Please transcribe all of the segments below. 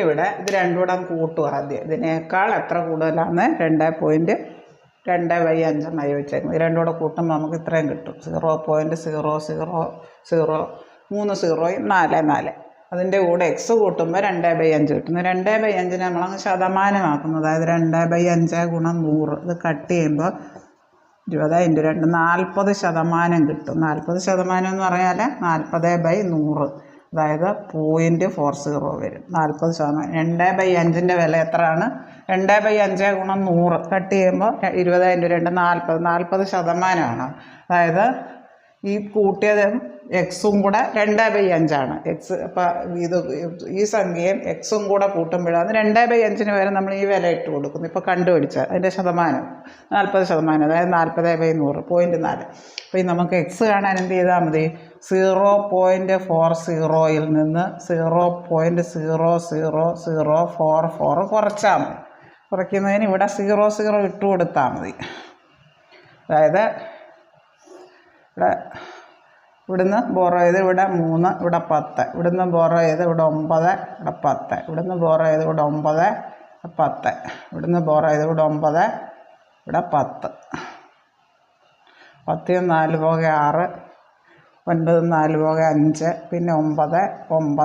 ഇവിടെ ഇത് രണ്ടും കൂടെ കൂട്ടുക ആദ്യം. ഇതിനേക്കാൾ എത്ര കൂടുതലാണ് 2.2/5 എന്നായി വെച്ചേക്കുന്നത്. ഇത് രണ്ടും കൂടെ കൂട്ടുമ്പോൾ നമുക്ക് ഇത്രയും കിട്ടും. 0.000 3 സീറോയും 4. അതിൻ്റെ കൂടെ എക്സ് കൂട്ടുമ്പോൾ 2/5 കിട്ടുന്നു. 2/5 നമ്മളങ്ങ് ശതമാനമാക്കുന്നു. അതായത് 2/5 × 100. ഇത് കട്ട് ചെയ്യുമ്പോൾ 20 × 2 40% കിട്ടും. 40% എന്ന് പറഞ്ഞാൽ 40/100, അതായത് 0.40 വരും. 40%. 2/5 വില എത്രയാണ്? 2/5 × 100 കട്ട് ചെയ്യുമ്പോൾ 20 × 2 40%. അതായത് ഈ കൂട്ടിയതും എക്സും കൂടെ 2/5 എക്സ്. അപ്പം ഈ സംഖ്യയും എക്സും കൂടെ കൂട്ടുമ്പോഴാണ് 2/5 വരെ നമ്മൾ ഈ വില ഇട്ട് കൊടുക്കുന്നു. ഇപ്പോൾ കണ്ടുപിടിച്ചാൽ അതിൻ്റെ ശതമാനം 40%, അതായത് 40/100 0.4. അപ്പോൾ നമുക്ക് എക്സ് കാണാൻ എന്ത് ചെയ്താൽ മതി? 0.40 നിന്ന് 0.00044 കുറച്ചാൽ മതി. കുറയ്ക്കുന്നതിന് ഇവിടെ 00 ഇട്ട് കൊടുത്താൽ മതി. അതായത് ഇവിടുന്ന് ബോറോ ചെയ്ത് ഇവിടെ 3, ഇവിടെ 10. ഇവിടുന്ന് ബോറോ ചെയ്ത് ഇവിടെ 9, ഇവിടെ 10. ഇവിടുന്ന് ബോറോ ചെയ്ത് ഇവിടെ 9, 10. ഇവിടുന്ന് ബോറോ ചെയ്ത് ഇവിടെ 9, ഇവിടെ 10. 10 4 പോകെ 6, 9 4 പോകെ 5, പിന്നെ 9 9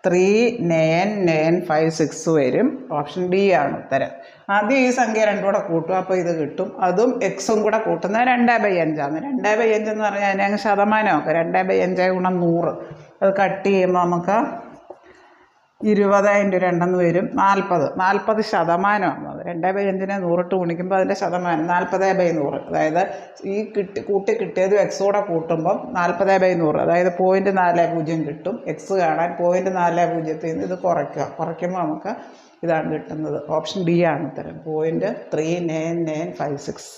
3 0.39956 വരും. ഓപ്ഷൻ ഡി ആണ് ഉത്തരം. ആദ്യം ഈ സംഖ്യ രണ്ടും കൂടെ കൂട്ടും, അപ്പോൾ ഇത് കിട്ടും. അതും എക്സും കൂടെ കൂട്ടുന്നത് 2/5 ആണ്. 2/5 എന്ന് പറഞ്ഞാൽ അതിനെ അങ്ങ് ശതമാനമൊക്കെ 2/5 × 100. അത് കട്ട് ചെയ്യുമ്പോൾ നമുക്ക് 20 × 2 വരും. 40% 2/5 100 ഗുണിക്കുമ്പോൾ അതിൻ്റെ ശതമാനം 40/100. അതായത് ഈ കൂട്ടി കിട്ടിയത് എക്സ് കൂടെ കൂട്ടുമ്പം 40/100, അതായത് 0.40 കിട്ടും. എക്സ് കാണാൻ 0.40 നിന്ന് ഇത് കുറയ്ക്കുമ്പോൾ നമുക്ക് ഇതാണ് കിട്ടുന്നത്. ഓപ്ഷൻ ഡി ആണ് ഉത്തരം. 0.39956.